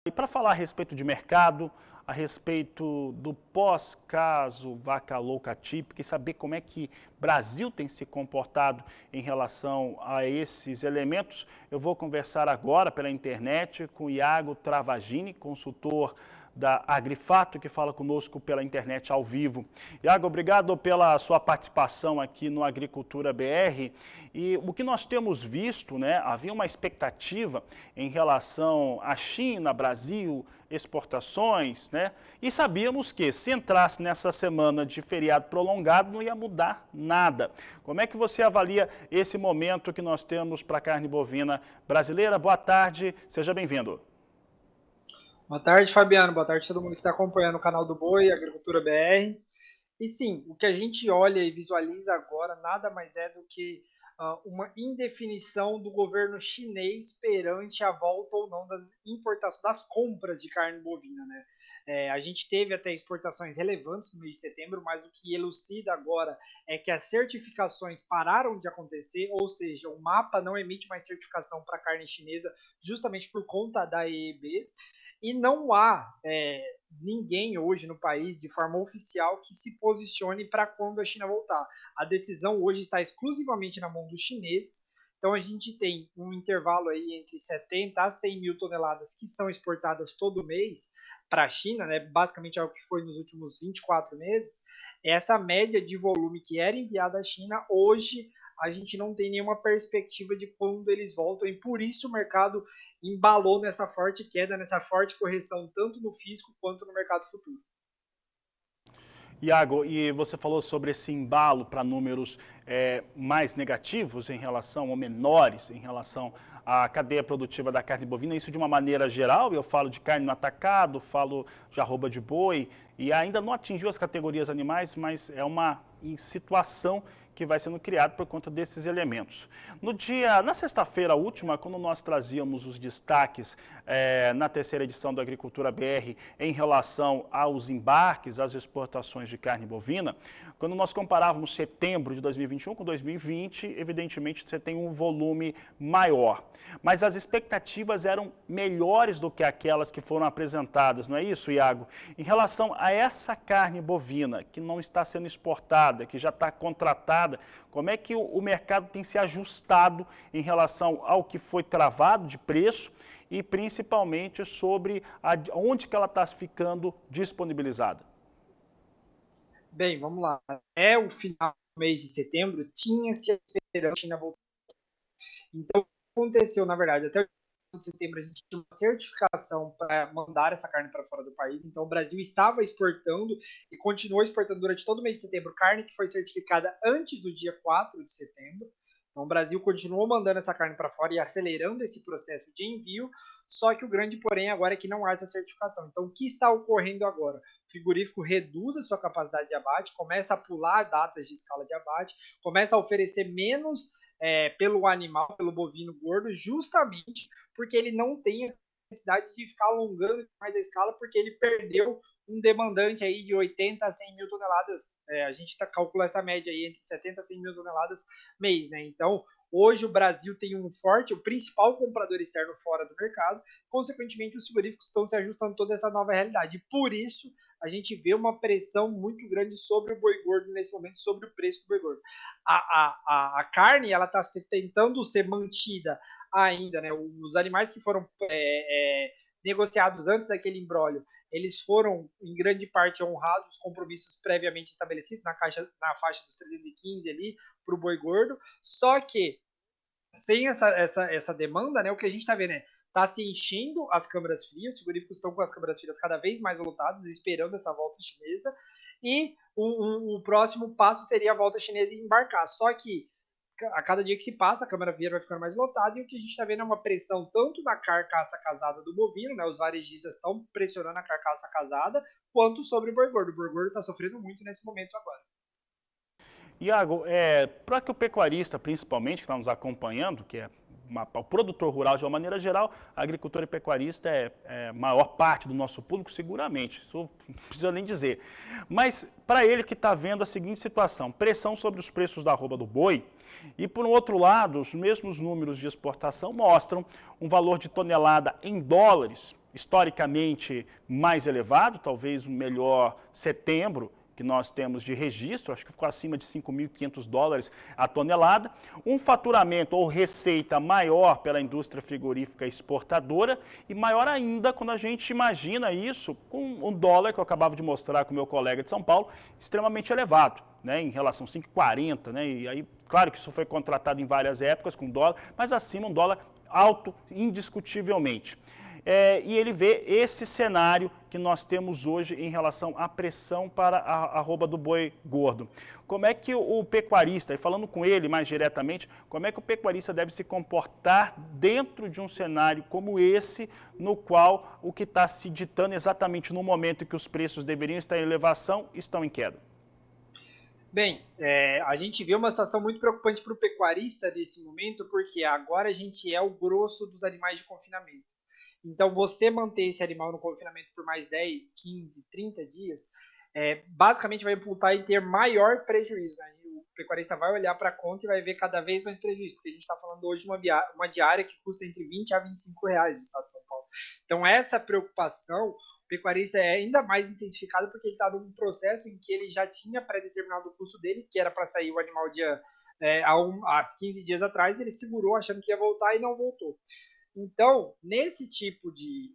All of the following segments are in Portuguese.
E para falar a respeito de mercado, a respeito do pós-caso Vaca Louca Típica e saber como é que o Brasil tem se comportado em relação a esses elementos, eu vou conversar agora pela internet com Iago Travagini, consultor da Agrifato, que fala conosco pela internet ao vivo. Iago, obrigado pela sua participação aqui no Agricultura BR. E o que nós temos visto, né, havia uma expectativa em relação à China, Brasil, exportações, né? E sabíamos que se entrasse nessa semana de feriado prolongado não ia mudar nada. Como é que você avalia esse momento que nós temos para a carne bovina brasileira? Boa tarde, seja bem-vindo. Boa tarde, Fabiano. Boa tarde a todo mundo que está acompanhando o canal do Boi, Agricultura BR. E sim, o que a gente olha e visualiza agora nada mais é do que uma indefinição do governo chinês perante a volta ou não das importações, das compras de carne bovina, né? A gente teve até exportações relevantes no mês de setembro, mas o que elucida agora é que as certificações pararam de acontecer, ou seja, o MAPA não emite mais certificação para carne chinesa justamente por conta da EEB. E não há ninguém hoje no país, de forma oficial, que se posicione para quando a China voltar. A decisão hoje está exclusivamente na mão dos chineses. Então a gente tem um intervalo aí entre 70 a 100 mil toneladas que são exportadas todo mês para a China, né? Basicamente é o que foi nos últimos 24 meses. Essa média de volume que era enviada à China, hoje a gente não tem nenhuma perspectiva de quando eles voltam, e por isso o mercado embalou nessa forte queda, nessa forte correção, tanto no físico quanto no mercado futuro. Iago, e você falou sobre esse embalo para números mais negativos em relação, ou menores em relação à cadeia produtiva da carne bovina, isso de uma maneira geral, eu falo de carne no atacado, falo de arroba de boi, e ainda não atingiu as categorias animais, mas é uma situação que vai sendo criada por conta desses elementos. Na sexta-feira última, quando nós trazíamos os destaques na terceira edição do Agricultura BR em relação aos embarques, às exportações de carne bovina, quando nós comparávamos setembro de 2021 com 2020, evidentemente você tem um volume maior. Mas as expectativas eram melhores do que aquelas que foram apresentadas, não é isso, Iago? Em relação a essa carne bovina que não está sendo exportada, que já está contratada, como é que o mercado tem se ajustado em relação ao que foi travado de preço e principalmente sobre onde que ela está ficando disponibilizada? Bem, vamos lá. Até o final do mês de setembro, tinha-se a esperança da China voltar. Então, o que aconteceu, na verdade, até o final de setembro, a gente tinha uma certificação para mandar essa carne para fora do país. Então, o Brasil estava exportando e continuou exportando durante todo o mês de setembro carne que foi certificada antes do dia 4 de setembro. Então, o Brasil continuou mandando essa carne para fora e acelerando esse processo de envio, só que o grande porém agora é que não há essa certificação. Então, o que está ocorrendo agora? O frigorífico reduz a sua capacidade de abate, começa a pular datas de escala de abate, começa a oferecer menos pelo animal, pelo bovino gordo, justamente porque ele não tem a necessidade de ficar alongando mais a escala, porque ele perdeu um demandante aí de 80 a 100 mil toneladas. A gente calcula essa média aí entre 70 a 100 mil toneladas mês, né? Então, hoje o Brasil tem o principal comprador externo fora do mercado, consequentemente os frigoríficos estão se ajustando a toda essa nova realidade. E por isso a gente vê uma pressão muito grande sobre o boi gordo nesse momento, sobre o preço do boi gordo. A carne, ela está tentando ser mantida ainda, né? Os animais que foram negociados antes daquele imbróglio, eles foram, em grande parte, honrados os compromissos previamente estabelecidos na faixa dos 315 ali, para o boi gordo, só que sem essa demanda, né, o que a gente está vendo está se enchendo as câmaras frias, os frigoríficos estão com as câmaras frias cada vez mais lotadas, esperando essa volta chinesa, e o próximo passo seria a volta chinesa e embarcar. Só que a cada dia que se passa, a câmara vieira vai ficando mais lotada, e o que a gente está vendo é uma pressão tanto na carcaça casada do bovino, né, os varejistas estão pressionando a carcaça casada, quanto sobre o boi gordo. O boi gordo está sofrendo muito nesse momento agora. Iago, para que o pecuarista, principalmente, que está nos acompanhando, que é o produtor rural de uma maneira geral, agricultor e pecuarista é a maior parte do nosso público, seguramente, isso não precisa nem dizer. Mas para ele que está vendo a seguinte situação, pressão sobre os preços da arroba do boi, e por um outro lado, os mesmos números de exportação mostram um valor de tonelada em dólares, historicamente mais elevado, talvez o melhor setembro que nós temos de registro, acho que ficou acima de 5.500 dólares a tonelada, um faturamento ou receita maior pela indústria frigorífica exportadora e maior ainda quando a gente imagina isso com um dólar, que eu acabava de mostrar com o meu colega de São Paulo, extremamente elevado, né, em relação a 5,40, né, e aí, claro que isso foi contratado em várias épocas com dólar, mas acima um dólar alto indiscutivelmente. E ele vê esse cenário que nós temos hoje em relação à pressão para a arroba do boi gordo. Como é que o pecuarista, e falando com ele mais diretamente, como é que o pecuarista deve se comportar dentro de um cenário como esse, no qual o que está se ditando exatamente no momento em que os preços deveriam estar em elevação, estão em queda? Bem, a gente vê uma situação muito preocupante para o pecuarista nesse momento, porque agora a gente é o grosso dos animais de confinamento. Então, você manter esse animal no confinamento por mais 10, 15, 30 dias, basicamente vai imputar em ter maior prejuízo. Né? O pecuarista vai olhar para a conta e vai ver cada vez mais prejuízo, porque a gente está falando hoje de uma diária que custa entre 20 a 25 reais no estado de São Paulo. Então, essa preocupação, o pecuarista é ainda mais intensificado porque ele está num processo em que ele já tinha pré-determinado o custo dele, que era para sair o animal há 15 dias atrás, ele segurou achando que ia voltar e não voltou. Então, nesse tipo de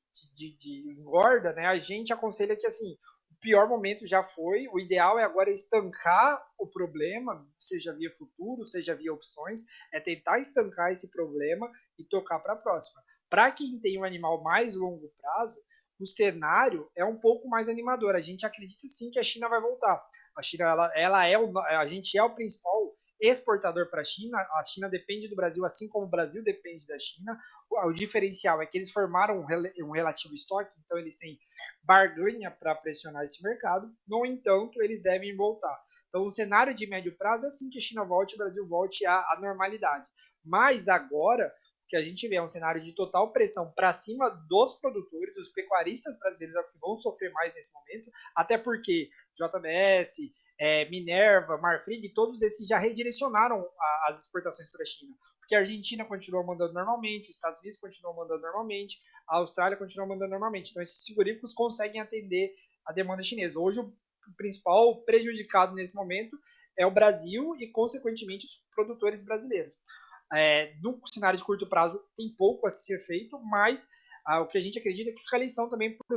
engorda, né, a gente aconselha que assim, o pior momento já foi, o ideal é agora estancar o problema, seja via futuro, seja via opções, é tentar estancar esse problema e tocar para a próxima. Para quem tem um animal mais longo prazo, o cenário é um pouco mais animador. A gente acredita sim que a China vai voltar. A China, a gente é o principal exportador para a China depende do Brasil, assim como o Brasil depende da China. O diferencial é que eles formaram um relativo estoque, então eles têm barganha para pressionar esse mercado, no entanto, eles devem voltar. Então, o cenário de médio prazo é assim que a China volte, o Brasil volte à normalidade. Mas agora, o que a gente vê é um cenário de total pressão para cima dos produtores, os pecuaristas brasileiros é o que vão sofrer mais nesse momento, até porque JBS, Minerva, Marfrig, todos esses já redirecionaram as exportações para a China. Porque a Argentina continua mandando normalmente, os Estados Unidos continuam mandando normalmente, a Austrália continua mandando normalmente. Então, esses frigoríficos conseguem atender a demanda chinesa. Hoje, o principal prejudicado nesse momento é o Brasil e, consequentemente, os produtores brasileiros. No cenário de curto prazo, tem pouco a ser feito, mas o que a gente acredita é que fica a lição também para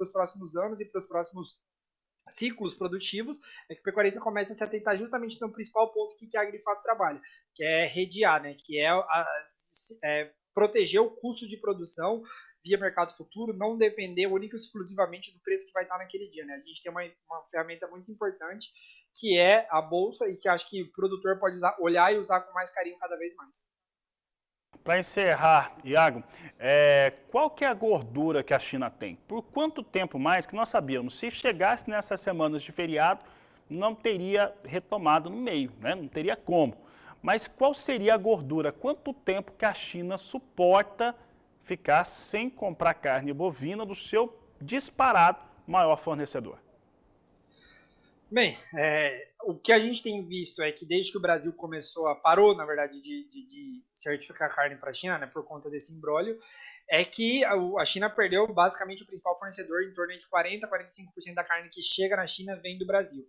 os próximos anos e para os próximos ciclos produtivos, é que o pecuarista começa a se atentar justamente no principal ponto que a Agrifato trabalha, que é redear, né? Que é proteger o custo de produção via mercado futuro, não depender única e exclusivamente do preço que vai estar naquele dia. Né? A gente tem uma ferramenta muito importante, que é a bolsa, e que acho que o produtor pode olhar e usar com mais carinho cada vez mais. Para encerrar, Iago, qual que é a gordura que a China tem? Por quanto tempo mais que nós sabíamos? Se chegasse nessas semanas de feriado, não teria retomado no meio, né? Não teria como. Mas qual seria a gordura? Quanto tempo que a China suporta ficar sem comprar carne bovina do seu disparado maior fornecedor? Bem, o que a gente tem visto é que desde que o Brasil parou, na verdade, de certificar carne para a China, né, por conta desse imbróglio, é que a China perdeu basicamente o principal fornecedor, em torno de 40% a 45% da carne que chega na China vem do Brasil.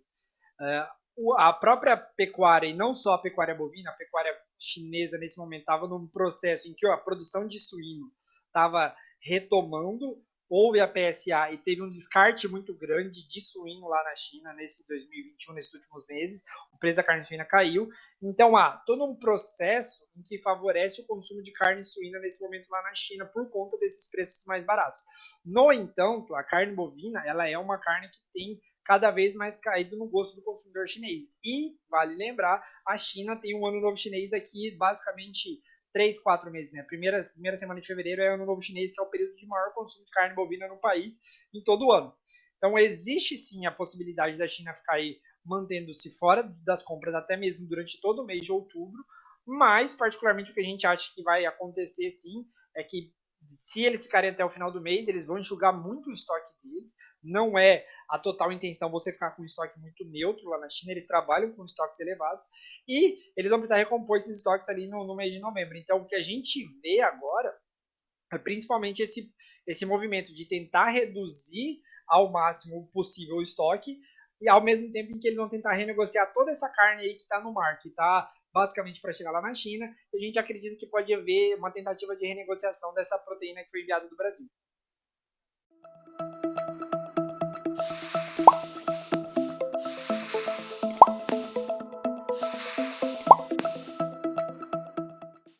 A própria pecuária, e não só a pecuária bovina, a pecuária chinesa nesse momento estava num processo em que a produção de suíno estava retomando, houve a PSA e teve um descarte muito grande de suíno lá na China nesse 2021, nesses últimos meses, o preço da carne suína caiu. Então, todo um processo em que favorece o consumo de carne suína nesse momento lá na China por conta desses preços mais baratos. No entanto, a carne bovina, ela é uma carne que tem cada vez mais caído no gosto do consumidor chinês. E, vale lembrar, a China tem um ano novo chinês daqui basicamente 3, 4 meses, né? Primeira semana de fevereiro é o Ano Novo Chinês, que é o período de maior consumo de carne bovina no país em todo o ano. Então, existe sim a possibilidade da China ficar aí mantendo-se fora das compras até mesmo durante todo o mês de outubro, mas particularmente o que a gente acha que vai acontecer sim, é que se eles ficarem até o final do mês, eles vão enxugar muito o estoque deles, não é a total intenção você ficar com um estoque muito neutro lá na China, eles trabalham com estoques elevados, e eles vão precisar recompor esses estoques ali no mês de novembro. Então, o que a gente vê agora é principalmente esse movimento de tentar reduzir ao máximo possível o estoque, e ao mesmo tempo em que eles vão tentar renegociar toda essa carne aí que está no mar, que está basicamente para chegar lá na China, e a gente acredita que pode haver uma tentativa de renegociação dessa proteína que foi enviada do Brasil.